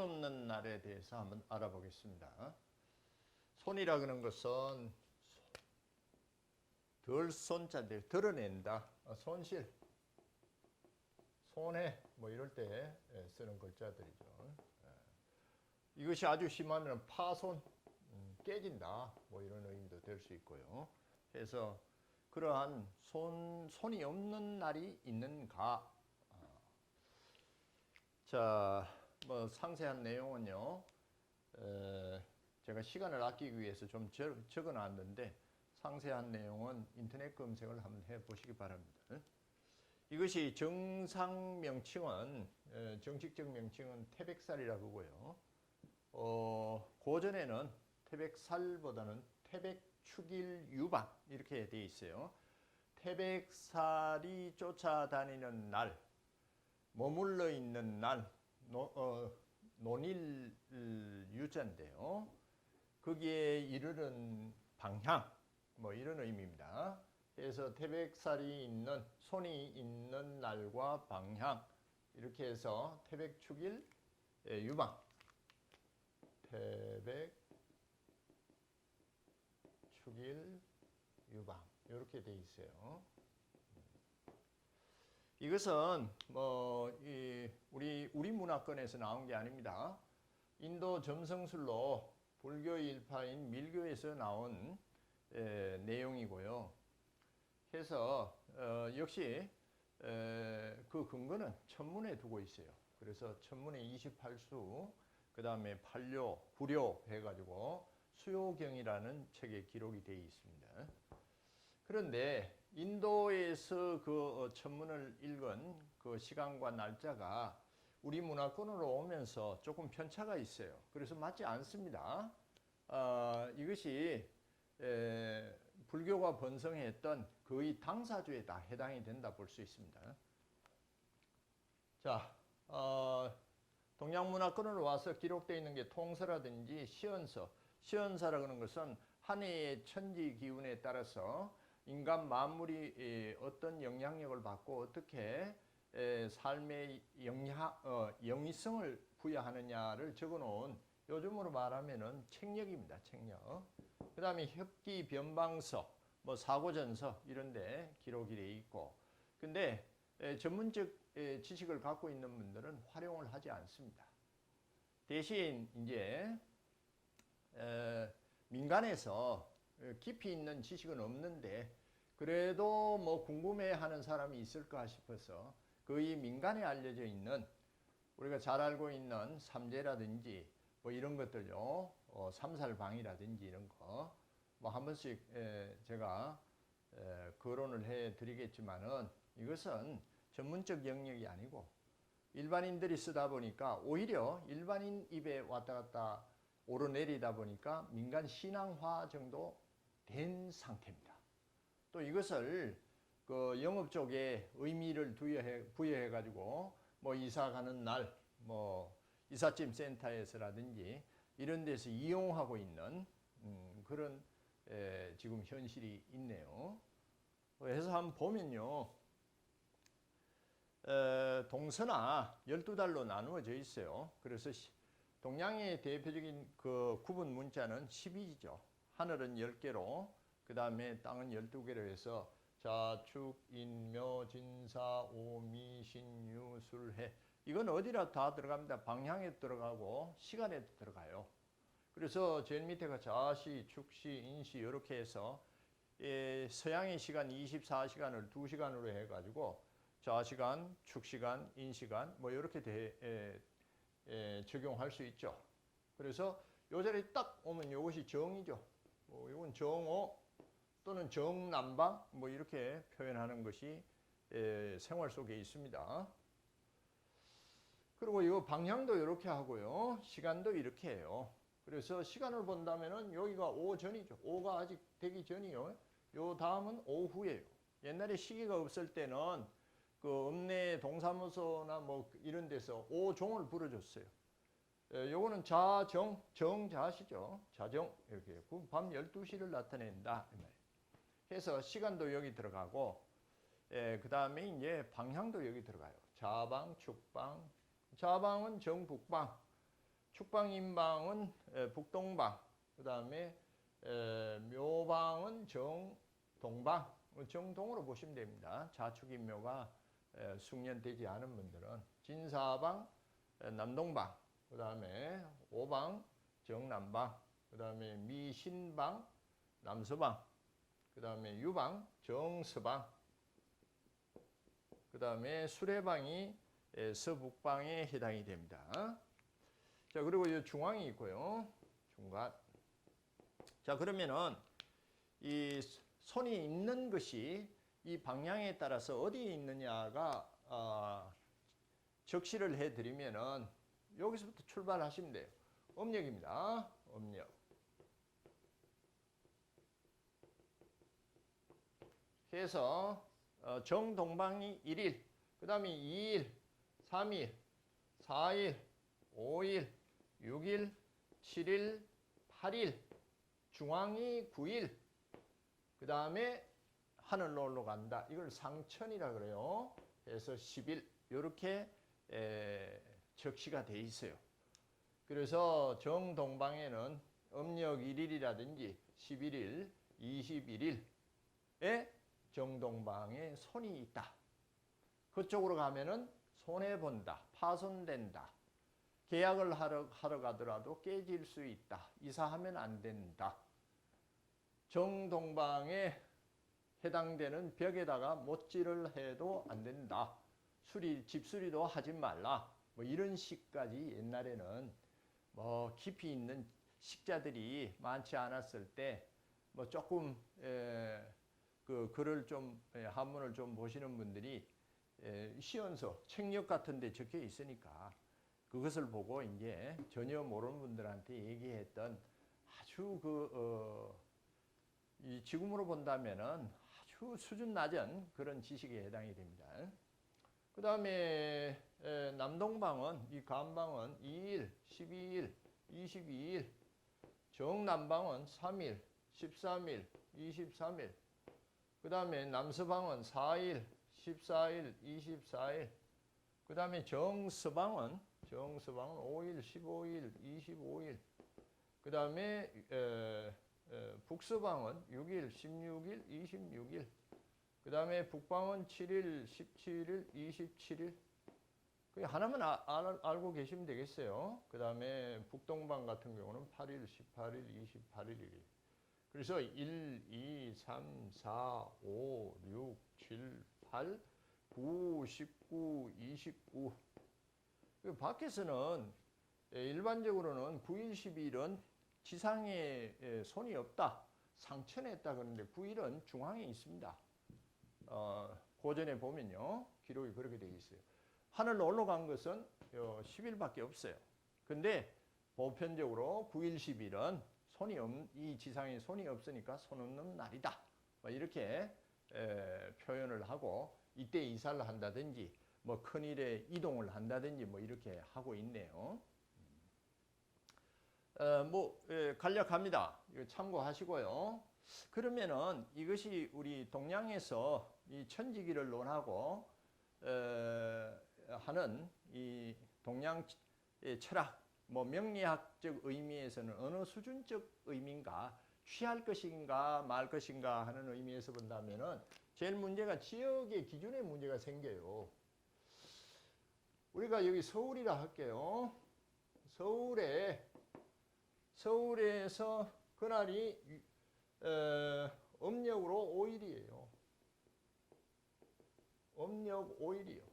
없는 날에 대해서 한번 알아보겠습니다. 손이라 그런 것은 덜 손자인데 드러낸다. 손실, 손해 뭐 이럴 때 쓰는 글자들이죠. 이것이 아주 심하면 파손, 깨진다 뭐 이런 의미도 될 수 있고요. 그래서 그러한 손이 없는 날이 있는가. 자, 뭐 상세한 내용은요. 제가 시간을 아끼기 위해서 좀 적어 놨는데 상세한 내용은 인터넷 검색을 한번 해 보시기 바랍니다. 이것이 정상 명칭은 정식적 명칭은 태백살이라고 하고요. 고전에는 태백살보다는 태백축일 유방 이렇게 되어 있어요. 태백살이 쫓아다니는 날, 머물러 있는 날, 논일 유자인데요. 거기에 이르는 방향, 뭐 이런 의미입니다. 그래서 태백살이 있는, 손이 있는 날과 방향, 이렇게 해서 태백축일 유방, 태백축일 유방, 이렇게 돼 있어요. 이것은 뭐 우리 문화권에서 나온 게 아닙니다. 인도 점성술로 불교 일파인 밀교에서 나온 내용이고요. 그래서 역시 그 근거는 천문에 두고 있어요. 그래서 천문에 28수, 그 다음에 8료, 9료 해가지고 수요경이라는 책에 기록이 되어 있습니다. 그런데 인도에서 그 천문을 읽은 그 시간과 날짜가 우리 문화권으로 오면서 조금 편차가 있어요. 그래서 맞지 않습니다. 이것이 불교가 번성했던 거의 당사주에 다 해당이 된다 볼 수 있습니다. 자, 동양문화권으로 와서 기록되어 있는 게 통서라든지 시언서, 시언서라고 하는 것은 한 해의 천지 기운에 따라서 인간 만물이 어떤 영향력을 받고 어떻게 삶의 영위성을 부여하느냐를 적어놓은, 요즘으로 말하면은 책력입니다. 책력. 그 다음에 협기 변방서, 뭐 사고전서 이런데 기록이 되어 있고, 근데 전문적 지식을 갖고 있는 분들은 활용을 하지 않습니다. 대신 이제 민간에서 깊이 있는 지식은 없는데 그래도 뭐 궁금해하는 사람이 있을까 싶어서 거의 민간에 알려져 있는, 우리가 잘 알고 있는 삼재라든지 뭐 이런 것들요, 삼살방이라든지 이런 거 뭐 한 번씩 제가 거론을 해 드리겠지만은 이것은 전문적 영역이 아니고 일반인들이 쓰다 보니까 오히려 일반인 입에 왔다 갔다 오르내리다 보니까 민간 신앙화 정도 된 상태입니다. 또 이것을 그 영업 쪽에 의미를 부여해 가지고 뭐 이사 가는 날, 뭐 이삿짐 센터에서라든지 이런 데서 이용하고 있는 그런 지금 현실이 있네요. 그래서 한번 보면요, 동서나 12달로 나누어져 있어요. 그래서 동양의 대표적인 그 구분 문자는 12지죠. 하늘은 10개로, 그 다음에 땅은 12개로 해서 자축, 인묘, 진사, 오미, 신유, 술해, 이건 어디라 다 들어갑니다. 방향에 들어가고 시간에도 들어가요. 그래서 제일 밑에가 자시, 축시, 인시 이렇게 해서 서양의 시간 24시간을 2시간으로 해가지고 자시간, 축시간, 인시간 뭐 이렇게 적용할 수 있죠. 그래서 요 자리에 딱 오면 이것이 정이죠. 이건 정오 또는 정남방 뭐 이렇게 표현하는 것이 생활 속에 있습니다. 그리고 이 방향도 이렇게 하고요, 시간도 이렇게 해요. 그래서 시간을 본다면은 여기가 오전이죠. 오가 아직 되기 전이요. 요 다음은 오후예요. 옛날에 시계가 없을 때는 그 읍내 동사무소나 뭐 이런 데서 오종을 불어줬어요. 요거는 자정, 정자시죠. 자정 이렇게 했고 밤 12시를 나타낸다. 해서 시간도 여기 들어가고, 그 다음에 이제 방향도 여기 들어가요. 자방, 축방. 자방은 정북방, 축방인방은 북동방, 그 다음에 묘방은 정동방, 정동으로 보시면 됩니다. 자축인묘가 숙련되지 않은 분들은 진사방, 남동방, 그 다음에 오방, 정남방, 그 다음에 미신방, 남서방, 그 다음에 유방, 정서방, 그 다음에 수레방이 서북방에 해당이 됩니다. 자, 그리고 이 중앙이 있고요. 중간. 자, 그러면은 이 손이 있는 것이 이 방향에 따라서 어디에 있느냐가 적시를 해드리면은 여기서부터 출발하시면 돼요. 음력입니다. 음력. 해서 정동방이 1일, 그 다음에 2일, 3일, 4일, 5일, 6일, 7일, 8일, 중앙이 9일, 그 다음에 하늘로 올라간다. 이걸 상천이라 그래요. 그래서 10일 이렇게 적시가 돼 있어요. 그래서 정동방에는 음력 1일이라든지 11일, 21일에 정동방에 손이 있다. 그쪽으로 가면은 손해본다, 파손된다. 계약을 하러 가더라도 깨질 수 있다. 이사하면 안 된다. 정동방에 해당되는 벽에다가 못질을 해도 안 된다. 집수리도 하지 말라. 뭐 이런 식까지 옛날에는 뭐 깊이 있는 식자들이 많지 않았을 때 뭐 조금 그 글을 좀 한문을 좀 보시는 분들이 시연서, 책력 같은 데 적혀 있으니까 그것을 보고 이제 전혀 모르는 분들한테 얘기했던 아주 이 지금으로 본다면은 아주 수준 낮은 그런 지식에 해당이 됩니다. 그 다음에 남동방은, 이 간방은 2일, 12일, 22일, 정남방은 3일, 13일, 23일, 그 다음에 남서방은 4일, 14일, 24일, 그 다음에 정서방은 5일, 15일, 25일, 그 다음에 북서방은 6일, 16일, 26일, 그 다음에 북방은 7일, 17일, 27일. 그 하나만 알고 계시면 되겠어요. 그 다음에 북동방 같은 경우는 8일, 18일, 28일이에요. 그래서 1, 2, 3, 4, 5, 6, 7, 8, 9, 19, 29. 밖에서는 일반적으로는 9일, 10일은 지상에 손이 없다. 상천에 있다 그러는데 9일은 중앙에 있습니다. 고전에 보면요. 기록이 그렇게 되어 있어요. 하늘로 올라간 것은 10일밖에 없어요. 근데 보편적으로 9일, 10일은 이 지상에 손이 없으니까 손 없는 날이다. 이렇게 표현을 하고 이때 이사를 한다든지 뭐 큰일에 이동을 한다든지 뭐 이렇게 하고 있네요. 간략합니다. 이거 참고하시고요. 그러면은 이것이 우리 동양에서 이 천지기를 논하고 하는 이 동양 철학, 뭐 명리학적 의미에서는 어느 수준적 의미인가, 취할 것인가 말 것인가 하는 의미에서 본다면은 제일 문제가 지역의 기준에 문제가 생겨요. 우리가 여기 서울이라 할게요. 서울에서 그날이 음력으로 5일이에요. 음력 5일이요.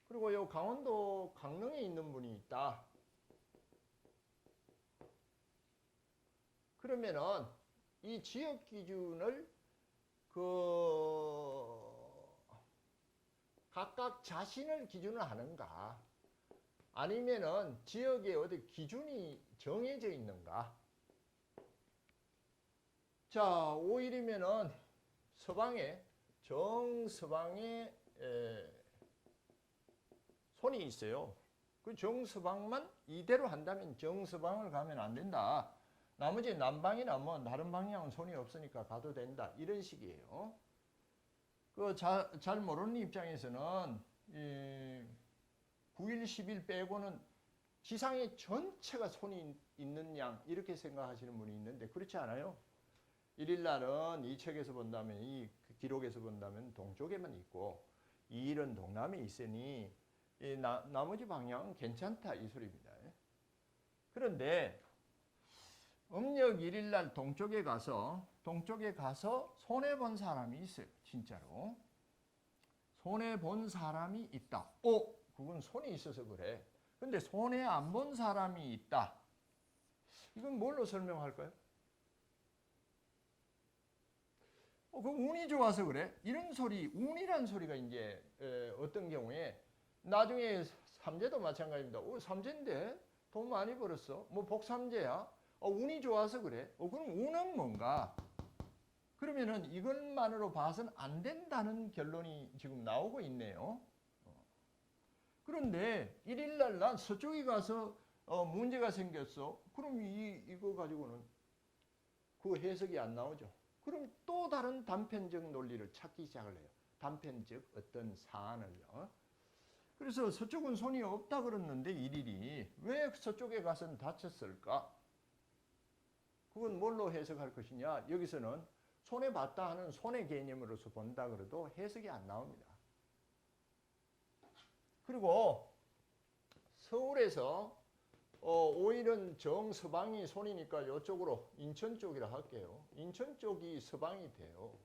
그리고 요 강원도 강릉에 있는 분이 있다. 그러면은 이 지역 기준을 각각 자신을 기준을 하는가? 아니면은 지역에 어디 기준이 정해져 있는가? 자, 5일이면은 정서방에 손이 있어요. 그 정서방만 이대로 한다면 정서방을 가면 안 된다. 나머지 남방이나 뭐 다른 방향은 손이 없으니까 가도 된다. 이런 식이에요. 잘 모르는 입장에서는 9일, 10일 빼고는 지상의 전체가 손이 있는 양 이렇게 생각하시는 분이 있는데 그렇지 않아요. 1일 날은 이 책에서 본다면 이 기록에서 본다면 동쪽에만 있고 2일은 동남에 있으니 나머지 방향은 괜찮다 이 소리입니다. 그런데 음력 1일 날 동쪽에 가서 손해 본 사람이 있어요. 진짜로. 손해 본 사람이 있다. 그건 손이 있어서 그래. 근데 손해 안 본 사람이 있다. 이건 뭘로 설명할까요? 그럼 운이 좋아서 그래? 이런 소리, 운이란 소리가 이제 어떤 경우에 나중에 삼재도 마찬가지입니다. 삼재인데 돈 많이 벌었어. 뭐 복삼재야. 운이 좋아서 그래. 그럼 운은 뭔가? 그러면은 이것만으로 봐서는 안 된다는 결론이 지금 나오고 있네요. 그런데 1일 날 난 서쪽에 가서 문제가 생겼어. 그럼 이거 가지고는 그 해석이 안 나오죠. 그럼 또 다른 단편적 논리를 찾기 시작을 해요. 단편적 어떤 사안을요. 그래서 서쪽은 손이 없다 그랬는데 1일이 왜 서쪽에 가서는 다쳤을까? 그건 뭘로 해석할 것이냐? 여기서는 손해봤다 하는 손해 개념으로서 본다 그래도 해석이 안 나옵니다. 그리고 서울에서 5일은 정서방이 손이니까 이쪽으로 인천 쪽이라 할게요. 인천 쪽이 서방이 돼요.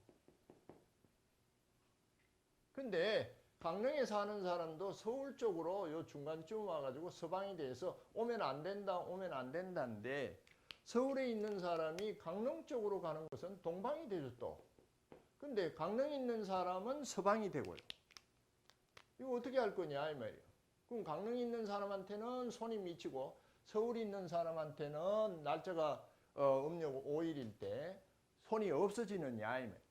근데 강릉에 사는 사람도 서울 쪽으로 요 중간쯤 와가지고 서방이 돼서 오면 안 된다, 오면 안 된다인데 서울에 있는 사람이 강릉 쪽으로 가는 것은 동방이 되죠 또. 근데 강릉에 있는 사람은 서방이 되고요. 이거 어떻게 할 거냐 이 말이에요. 그럼 강릉에 있는 사람한테는 손이 미치고 서울에 있는 사람한테는 날짜가 음력 5일일 때 손이 없어지느냐 이 말이에요.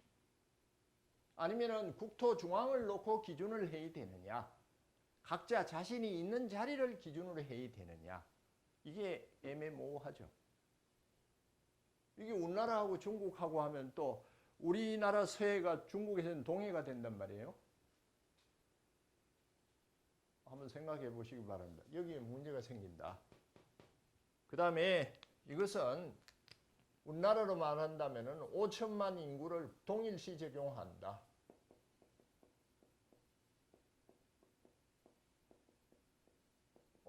아니면은 국토 중앙을 놓고 기준을 해야 되느냐. 각자 자신이 있는 자리를 기준으로 해야 되느냐. 이게 애매모호하죠. 이게 우리나라하고 중국하고 하면 또 우리나라 서해가 중국에서는 동해가 된단 말이에요. 한번 생각해 보시기 바랍니다. 여기에 문제가 생긴다. 그 다음에 이것은 우리나라로 말한다면 5천만 인구를 동일시 적용한다.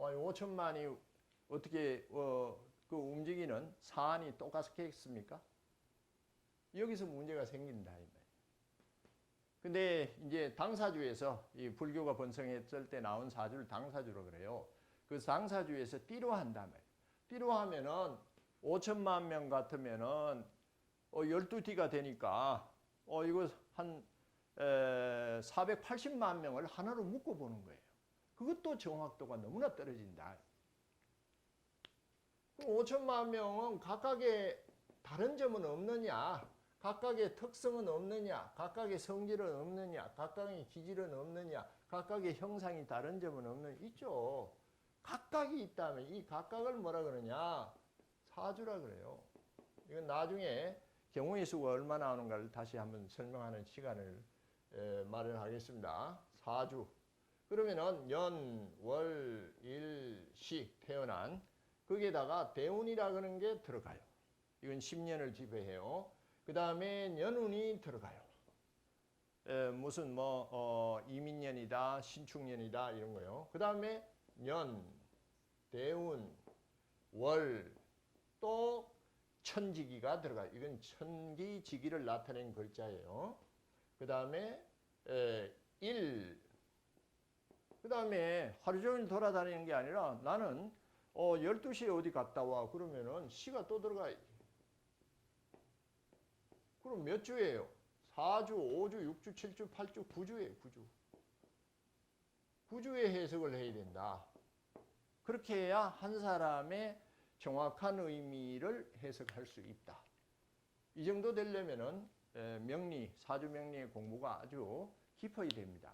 아니, 5천만이 어떻게 그 움직이는 사안이 똑같겠습니까? 여기서 문제가 생긴다. 근데 이제 당사주에서 이 불교가 번성했을 때 나온 사주를 당사주로 그래요. 그 당사주에서 띠로 한다며. 띠로 하면은 5천만 명 같으면은 12띠가 되니까 이거 한 480만 명을 하나로 묶어보는 거예요. 그것도 정확도가 너무나 떨어진다. 5천만 명은 각각의 다른 점은 없느냐? 각각의 특성은 없느냐? 각각의 성질은 없느냐? 각각의 기질은 없느냐? 각각의 형상이 다른 점은 없느냐? 있죠. 각각이 있다면 이 각각을 뭐라 그러냐? 사주라 그래요. 이건 나중에 경우의 수가 얼마 나오는가를 다시 한번 설명하는 시간을 마련하겠습니다. 사주. 그러면은 연, 월, 일, 시 태어난 거기에다가 대운이라 그러는 게 들어가요. 이건 10년을 지배해요. 그 다음에 년운이 들어가요. 무슨 이민년이다, 신축년이다 이런 거요. 그 다음에 년, 대운, 월, 또 천지기가 들어가요. 이건 천기지기를 나타낸 글자예요. 그 다음에 일, 그 다음에 하루 종일 돌아다니는 게 아니라 나는 12시에 어디 갔다 와. 그러면은 시가 또 들어가야지. 그럼 몇 주예요? 4주, 5주, 6주, 7주, 8주, 9주예요. 9주. 9주의 해석을 해야 된다. 그렇게 해야 한 사람의 정확한 의미를 해석할 수 있다. 이 정도 되려면은 명리, 사주 명리의 공부가 아주 깊어야 됩니다.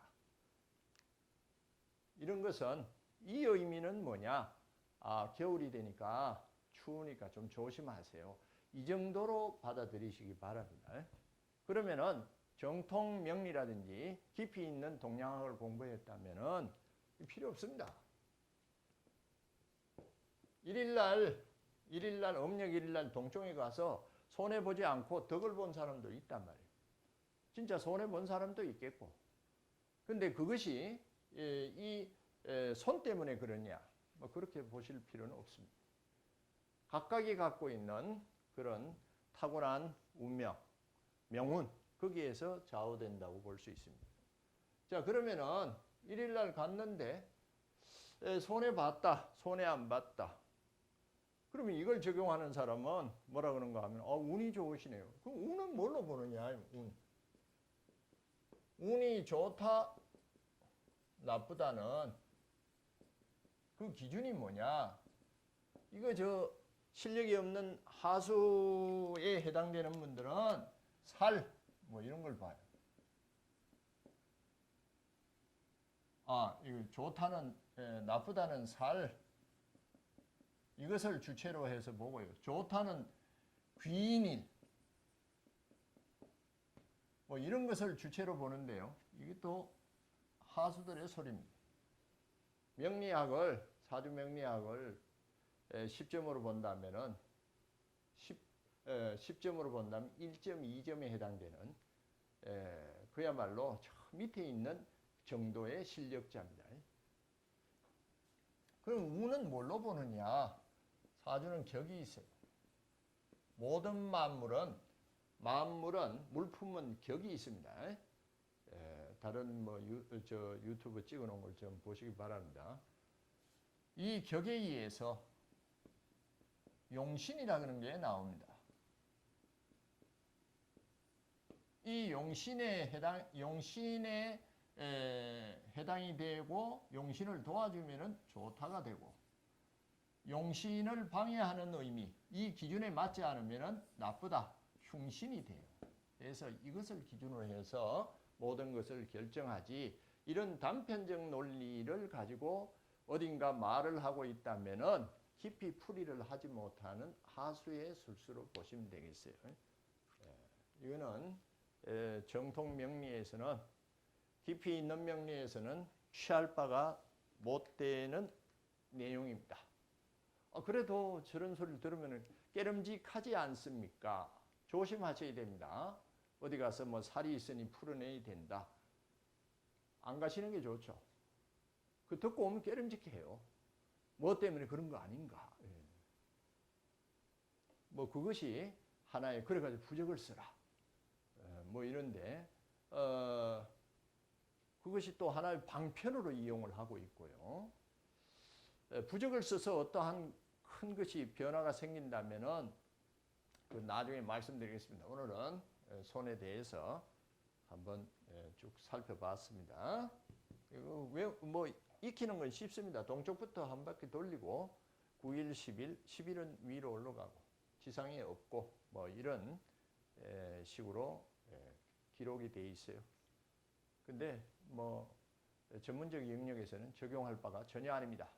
이런 것은 이 의미는 뭐냐? 겨울이 되니까 추우니까 좀 조심하세요. 이 정도로 받아들이시기 바랍니다. 그러면은 정통 명리라든지 깊이 있는 동양학을 공부했다면은 필요 없습니다. 일일날 음력 일일날 동쪽에 가서 손해 보지 않고 덕을 본 사람도 있단 말이에요. 진짜 손해 본 사람도 있겠고. 근데 그것이 이 손 때문에 그러냐? 뭐 그렇게 보실 필요는 없습니다. 각각이 갖고 있는 그런 타고난 운명, 명운 거기에서 좌우된다고 볼 수 있습니다. 자, 그러면은 일일날 갔는데 손해 봤다, 손해 안 봤다. 그러면 이걸 적용하는 사람은 뭐라 그러는가 하면 운이 좋으시네요. 그럼 운은 뭘로 보느냐? 운이 좋다, 나쁘다는 그 기준이 뭐냐? 이거 실력이 없는 하수에 해당되는 분들은 뭐 이런 걸 봐요. 이거 좋다는, 나쁘다는 이것을 주체로 해서 보고요. 좋다는 귀인일, 뭐 이런 것을 주체로 보는데요. 이것도 하수들의 소리입니다. 사주 명리학을 10점으로 본다면은 10점으로 본다면 1.2점에 해당되는 그야말로 저 밑에 있는 정도의 실력자입니다. 그럼 운은 뭘로 보느냐? 사주는 격이 있어요. 모든 만물은 물품은 격이 있습니다. 다른 유튜브 찍어놓은 걸 좀 보시기 바랍니다. 이 격에 의해서 용신이라는 게 나옵니다. 이 용신에 해당이 되고 용신을 도와주면 좋다가 되고 용신을 방해하는 의미, 이 기준에 맞지 않으면 나쁘다, 흉신이 돼요. 그래서 이것을 기준으로 해서 모든 것을 결정하지 이런 단편적 논리를 가지고 어딘가 말을 하고 있다면은 깊이 풀이를 하지 못하는 하수의 술수로 보시면 되겠어요. 이거는 정통 명리에서는 깊이 있는 명리에서는 취할 바가 못 되는 내용입니다. 그래도 저런 소리를 들으면 깨름직하지 않습니까? 조심하셔야 됩니다. 어디 가서 뭐 살이 있으니 풀어내야 된다. 안 가시는 게 좋죠. 그 듣고 오면 깨름직해요. 뭐 때문에 그런 거 아닌가. 뭐 그것이 하나의 그래가지고 부적을 쓰라. 뭐 이런데 그것이 또 하나의 방편으로 이용을 하고 있고요. 부적을 써서 어떠한 큰 것이 변화가 생긴다면은 그 나중에 말씀드리겠습니다. 오늘은 손에 대해서 한번 쭉 살펴봤습니다. 뭐 익히는 건 쉽습니다. 동쪽부터 한 바퀴 돌리고 9일, 10일, 10일은 위로 올라가고 지상에 없고 뭐 이런 식으로 기록이 돼 있어요. 근데 뭐 전문적 영역에서는 적용할 바가 전혀 아닙니다.